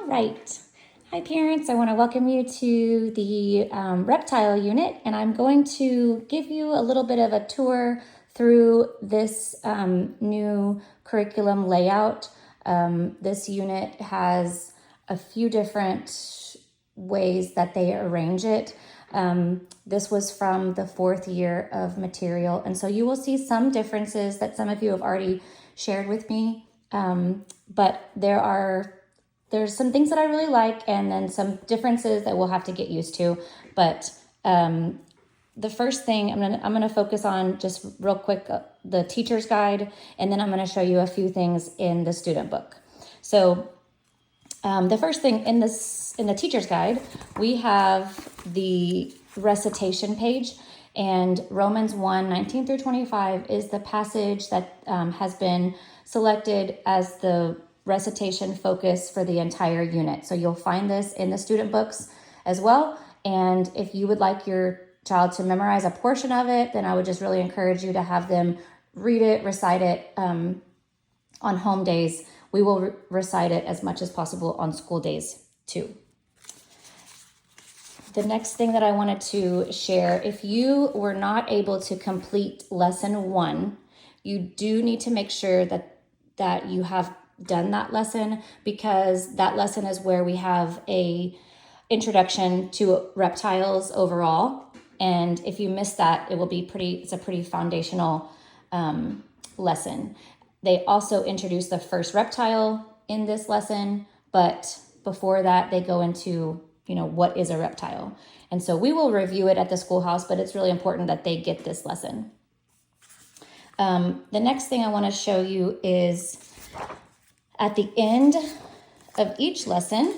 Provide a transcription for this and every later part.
All right. Hi parents, I want to welcome you to the Reptile unit, and I'm going to give you a little bit of a tour through this new curriculum layout. This unit has a few different ways that they arrange it. This was from the 4th year of material, and so you will see some differences that some of you have already shared with me, but there's some things that I really like, and then some differences that we'll have to get used to. But the first thing I'm gonna focus on just real quick the teacher's guide, and then I'm gonna show you a few things in the student book. So the first thing in the teacher's guide, we have the recitation page, and Romans 1:19 through 25 is the passage that has been selected as the recitation focus for the entire unit. So you'll find this in the student books as well. And if you would like your child to memorize a portion of it, then I would just really encourage you to have them read it, recite it on home days. We will recite it as much as possible on school days too. The next thing that I wanted to share, if you were not able to complete lesson 1, you do need to make sure that you have done that lesson, because that lesson is where we have a introduction to reptiles overall. And if you miss that, it's a pretty foundational lesson. They also introduce the first reptile in this lesson, but before that they go into, what is a reptile. And so we will review it at the schoolhouse, but it's really important that they get this lesson. The next thing I want to show you is at the end of each lesson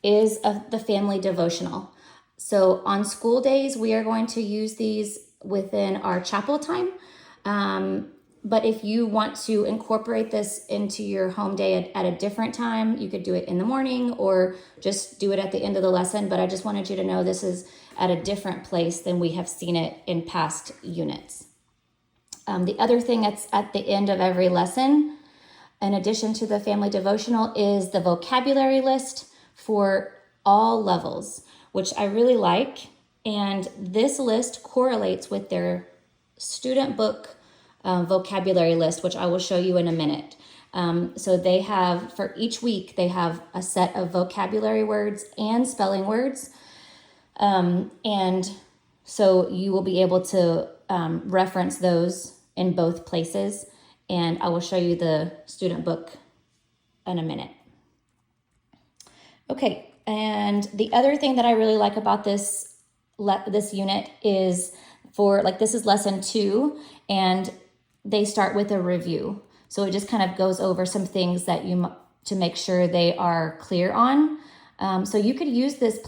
is the family devotional. So on school days, we are going to use these within our chapel time. But if you want to incorporate this into your home day at a different time, you could do it in the morning or just do it at the end of the lesson. But I just wanted you to know this is at a different place than we have seen it in past units. The other thing that's at the end of every lesson, in addition to the family devotional, is the vocabulary list for all levels, which I really like. And this list correlates with their student book vocabulary list, which I will show you in a minute. So they have, for each week, they have a set of vocabulary words and spelling words. And so you will be able to reference those in both places. And I will show you the student book in a minute. Okay, and the other thing that I really like about this unit is this is lesson 2, and they start with a review. So it just kind of goes over some things that to make sure they are clear on. So you could use this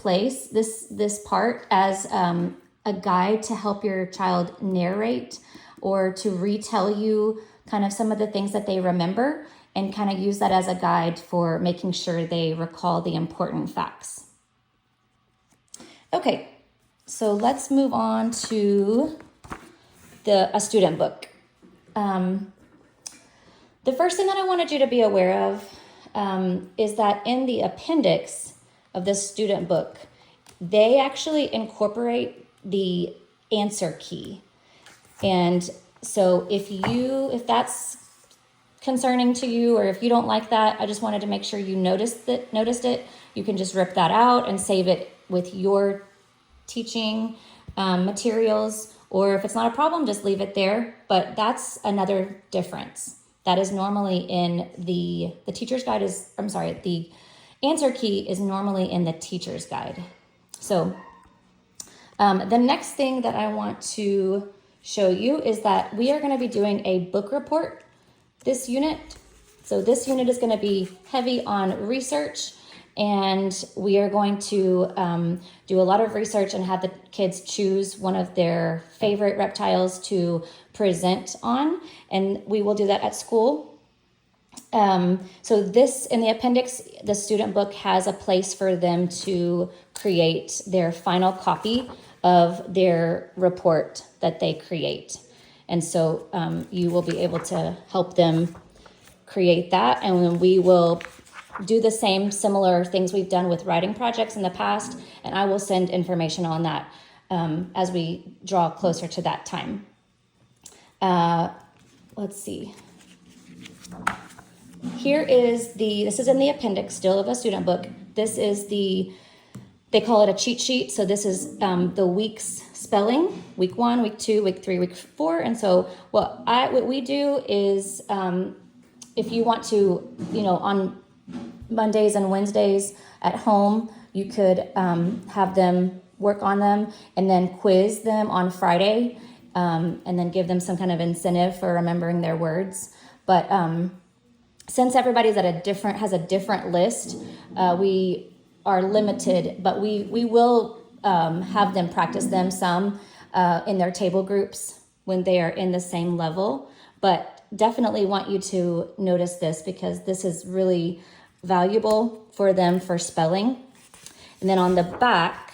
part as a guide to help your child narrate or to retell you kind of some of the things that they remember, and kind of use that as a guide for making sure they recall the important facts. Okay, so let's move on to a student book. The first thing that I wanted you to be aware of is that in the appendix of this student book, they actually incorporate the answer key. And so if that's concerning to you, or if you don't like that, I just wanted to make sure you noticed it. You can just rip that out and save it with your teaching materials, or if it's not a problem, just leave it there. But that's another difference. That is normally in the teacher's guide the answer key is normally in the teacher's guide. So the next thing that I want to show you is that we are going to be doing a book report this unit. So this unit is going to be heavy on research, and we are going to do a lot of research and have the kids choose one of their favorite reptiles to present on, and we will do that at school. So this, in the appendix, the student book has a place for them to create their final copy of their report that they create. And so you will be able to help them create that, and then we will do the same similar things we've done with writing projects in the past, and I will send information on that as we draw closer to that time. Let's see. Here is this is in the appendix still of a student book. This is they call it a cheat sheet. So this is the week's spelling, week 1, week 2, week 3, week 4. And so what we do is if you want to, on Mondays and Wednesdays at home, you could have them work on them and then quiz them on Friday and then give them some kind of incentive for remembering their words. But since everybody's has a different list, we are limited, but we will have them practice them some in their table groups when they are in the same level. But definitely want you to notice this because this is really valuable for them for spelling. And then on the back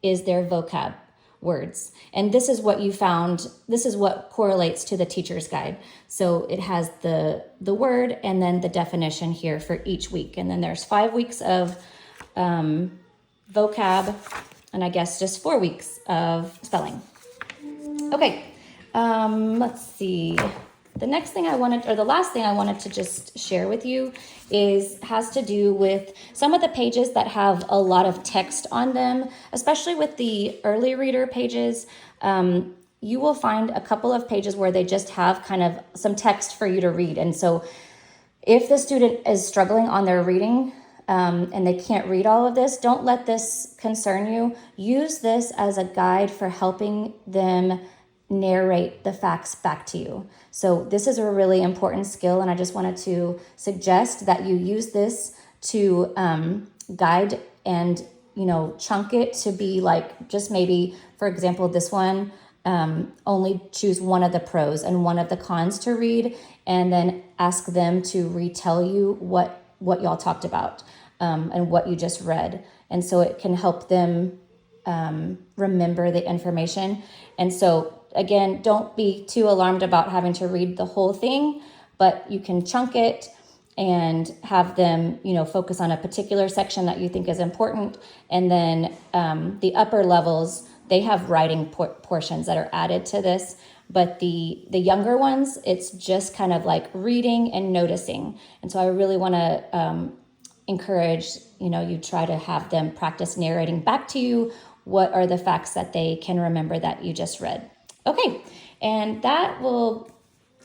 is their vocab words. And this is what you found. This is what correlates to the teacher's guide. So it has the word and then the definition here for each week. And then there's 5 weeks of vocab and I guess just 4 weeks of spelling. Okay, let's see. The last thing I wanted to just share with you has to do with some of the pages that have a lot of text on them, especially with the early reader pages. You will find a couple of pages where they just have kind of some text for you to read. And so if the student is struggling on their reading and they can't read all of this, don't let this concern you. Use this as a guide for helping them narrate the facts back to you. So this is a really important skill, and I just wanted to suggest that you use this to guide and chunk it to be like just maybe, for example, this one, only choose one of the pros and one of the cons to read, and then ask them to retell you what y'all talked about and what you just read. And so it can help them remember the information. And so again, don't be too alarmed about having to read the whole thing, but you can chunk it and have them, focus on a particular section that you think is important. And then the upper levels, they have writing portions that are added to this. But the younger ones, it's just kind of like reading and noticing. And so I really want to encourage, you try to have them practice narrating back to you what are the facts that they can remember that you just read. Okay, and that will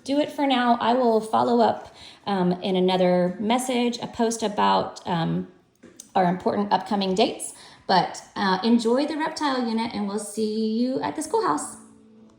do it for now. I will follow up in another message, a post about our important upcoming dates. But enjoy the reptile unit, and we'll see you at the schoolhouse.